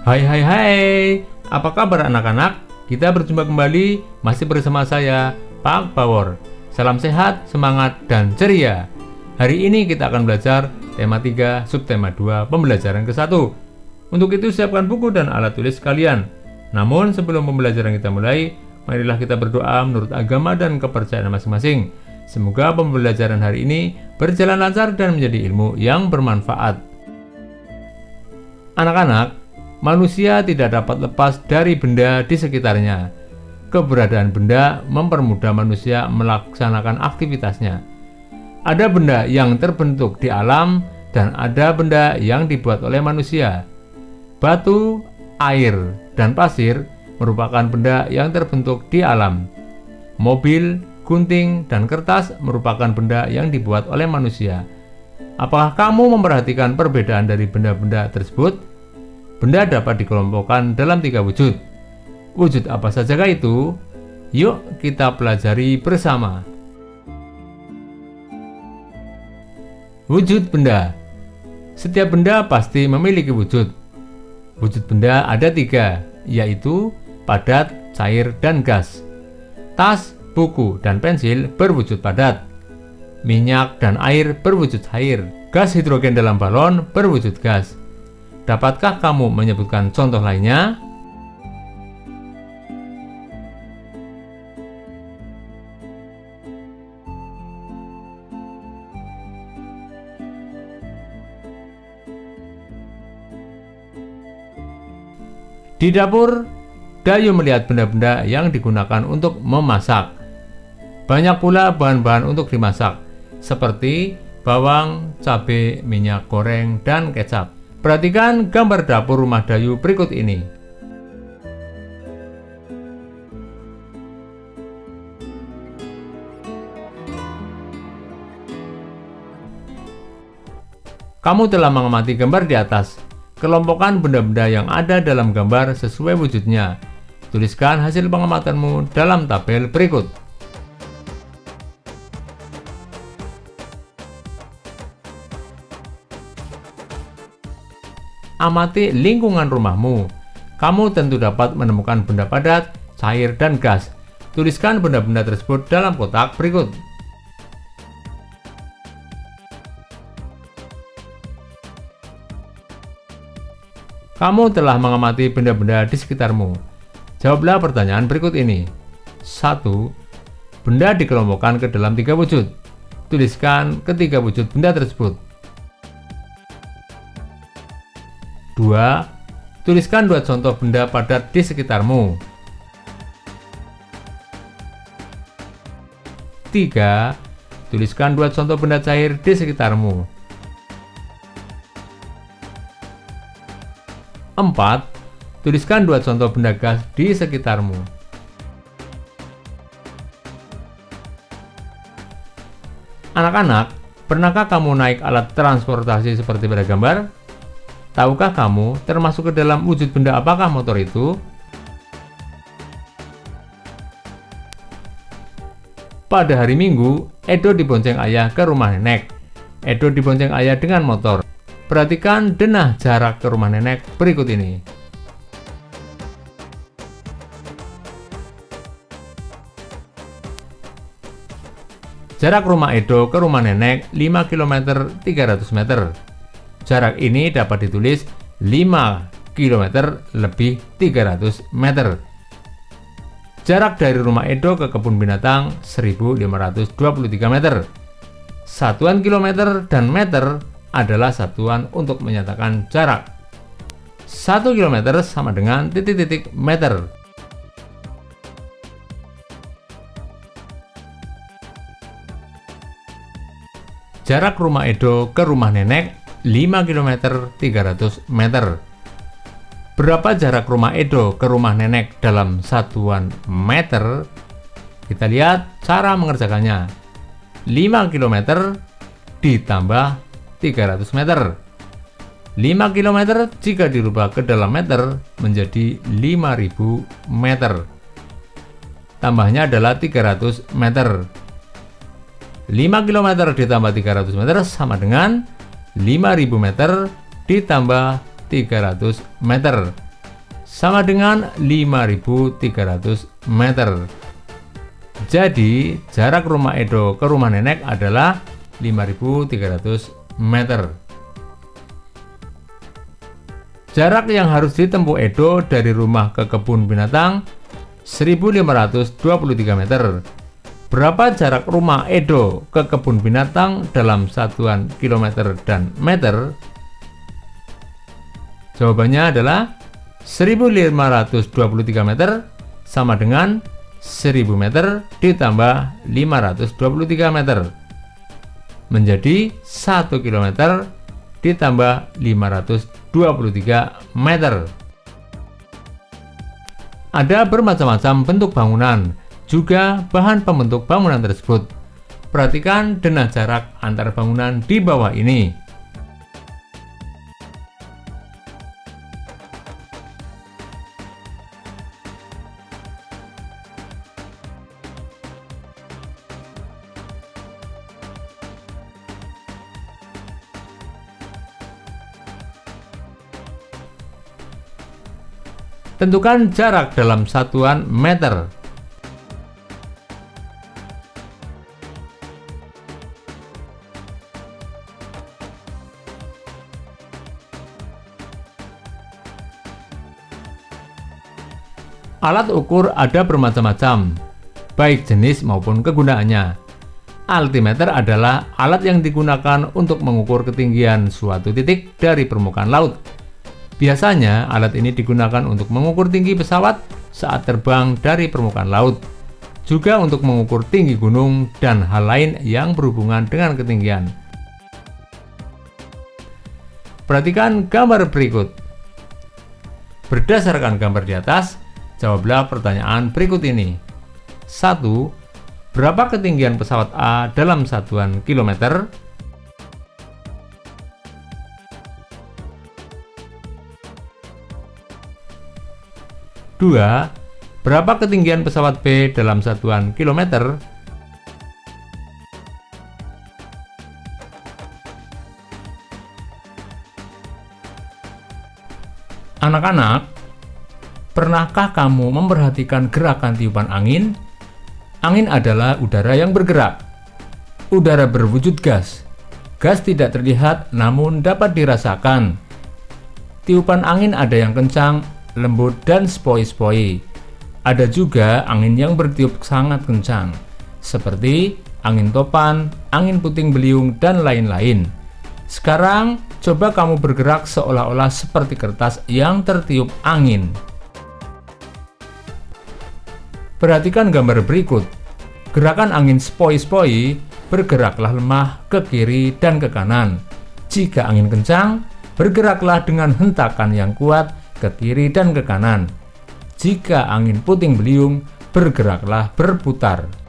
Hai hai hai, apa kabar anak-anak? Kita berjumpa kembali masih bersama saya, Pak Power. Salam sehat, semangat, dan ceria. Hari ini kita akan belajar tema 3, subtema 2, pembelajaran ke-1. Untuk itu siapkan buku dan alat tulis kalian. Namun sebelum pembelajaran kita mulai, marilah kita berdoa menurut agama dan kepercayaan masing-masing. Semoga pembelajaran hari ini berjalan lancar dan menjadi ilmu yang bermanfaat. Anak-anak, manusia tidak dapat lepas dari benda di sekitarnya. Keberadaan benda mempermudah manusia melaksanakan aktivitasnya. Ada benda yang terbentuk di alam dan ada benda yang dibuat oleh manusia. Batu, air, dan pasir merupakan benda yang terbentuk di alam. Mobil, gunting, dan kertas merupakan benda yang dibuat oleh manusia. Apakah kamu memperhatikan perbedaan dari benda-benda tersebut? Benda dapat dikelompokkan dalam 3 wujud. Wujud apa sajakah itu? Yuk kita pelajari bersama. Wujud benda. Setiap benda pasti memiliki wujud. Wujud benda ada 3, yaitu padat, cair, dan gas. Tas, buku, dan pensil berwujud padat. Minyak dan air berwujud cair. Gas hidrogen dalam balon berwujud gas. Dapatkah kamu menyebutkan contoh lainnya? Di dapur, Dayu melihat benda-benda yang digunakan untuk memasak. Banyak pula bahan-bahan untuk dimasak, seperti bawang, cabai, minyak goreng, dan kecap. Perhatikan gambar dapur rumah Dayu berikut ini. Kamu telah mengamati gambar di atas. Kelompokkan benda-benda yang ada dalam gambar sesuai wujudnya. Tuliskan hasil pengamatanmu dalam tabel berikut. Amati lingkungan rumahmu. Kamu tentu dapat menemukan benda padat, cair, dan gas. Tuliskan benda-benda tersebut dalam kotak berikut. Kamu telah mengamati benda-benda di sekitarmu. Jawablah pertanyaan berikut ini. 1. Benda dikelompokkan ke dalam 3 wujud. Tuliskan ketiga wujud benda tersebut. 2. Tuliskan 2 contoh benda padat di sekitarmu. 3. Tuliskan 2 contoh benda cair di sekitarmu. 4. Tuliskan 2 contoh benda gas di sekitarmu. Anak-anak, pernahkah kamu naik alat transportasi seperti pada gambar? Tahukah kamu termasuk ke dalam wujud benda apakah motor itu? Pada hari Minggu, Edo dibonceng ayah ke rumah nenek. Edo dibonceng ayah dengan motor. Perhatikan denah jarak ke rumah nenek berikut ini. Jarak rumah Edo ke rumah nenek 5 km 300 meter. Jarak ini dapat ditulis 5 km lebih 300 meter. Jarak dari rumah Edo ke kebun binatang 1523 meter. Satuan kilometer dan meter adalah satuan untuk menyatakan jarak. 1 km sama dengan titik-titik meter. Jarak rumah Edo ke rumah nenek 5 km 300 meter. Berapa jarak rumah Edo ke rumah nenek dalam satuan meter? Kita lihat cara mengerjakannya. 5 km ditambah 300 meter. 5 km jika dirubah ke dalam meter menjadi 5000 meter. Tambahnya adalah 300 meter. 5 km ditambah 300 meter sama dengan 5000 meter ditambah 300 meter. sama dengan 5.300 meter. Jadi jarak rumah Edo ke rumah nenek adalah 5.300 meter. Jarak yang harus ditempuh Edo dari rumah ke kebun binatang 1.523 meter. Berapa jarak rumah Edo ke kebun binatang dalam satuan kilometer dan meter? Jawabannya adalah 1.523 meter sama dengan 1.000 meter ditambah 523 meter menjadi 1 km ditambah 523 meter. Ada bermacam-macam bentuk bangunan, juga bahan pembentuk bangunan tersebut. Perhatikan denah jarak antar bangunan di bawah ini. Tentukan jarak dalam satuan meter. Alat ukur ada bermacam-macam, baik jenis maupun kegunaannya. Altimeter adalah alat yang digunakan untuk mengukur ketinggian suatu titik dari permukaan laut. Biasanya, alat ini digunakan untuk mengukur tinggi pesawat saat terbang dari permukaan laut, juga untuk mengukur tinggi gunung dan hal lain yang berhubungan dengan ketinggian. Perhatikan gambar berikut. Berdasarkan gambar di atas, jawablah pertanyaan berikut ini. 1. Berapa ketinggian pesawat A dalam satuan kilometer? 2. Berapa ketinggian pesawat B dalam satuan kilometer? 3. Anak-anak, pernahkah kamu memperhatikan gerakan tiupan angin? Angin adalah udara yang bergerak. Udara berwujud gas. Gas tidak terlihat namun dapat dirasakan. Tiupan angin ada yang kencang, lembut, dan sepoi-sepoi. Ada juga angin yang bertiup sangat kencang, seperti angin topan, angin puting beliung, dan lain-lain. Sekarang, coba kamu bergerak seolah-olah seperti kertas yang tertiup angin. Perhatikan gambar berikut. Gerakan angin sepoi-sepoi, bergeraklah lemah ke kiri dan ke kanan. Jika angin kencang, bergeraklah dengan hentakan yang kuat ke kiri dan ke kanan. Jika angin puting beliung, bergeraklah berputar.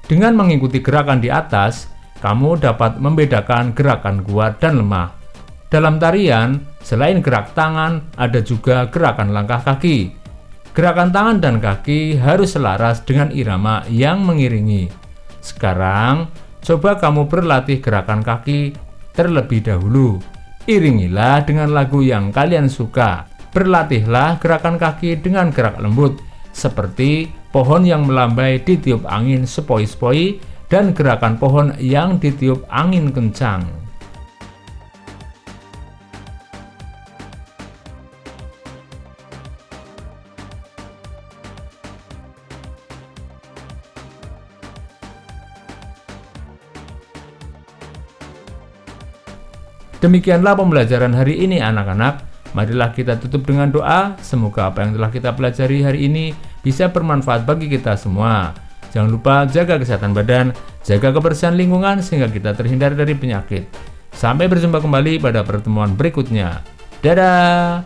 Dengan mengikuti gerakan di atas, kamu dapat membedakan gerakan kuat dan lemah. Dalam tarian, selain gerak tangan, ada juga gerakan langkah kaki. Gerakan tangan dan kaki harus selaras dengan irama yang mengiringi. Sekarang, coba kamu berlatih gerakan kaki terlebih dahulu. Iringilah dengan lagu yang kalian suka. Berlatihlah gerakan kaki dengan gerak lembut, seperti pohon yang melambai ditiup angin sepoi-sepoi dan gerakan pohon yang ditiup angin kencang. Demikianlah pembelajaran hari ini anak-anak. Marilah kita tutup dengan doa. Semoga apa yang telah kita pelajari hari ini bisa bermanfaat bagi kita semua. Jangan lupa jaga kesehatan badan, jaga kebersihan lingkungan sehingga kita terhindar dari penyakit. Sampai berjumpa kembali pada pertemuan berikutnya. Dadah!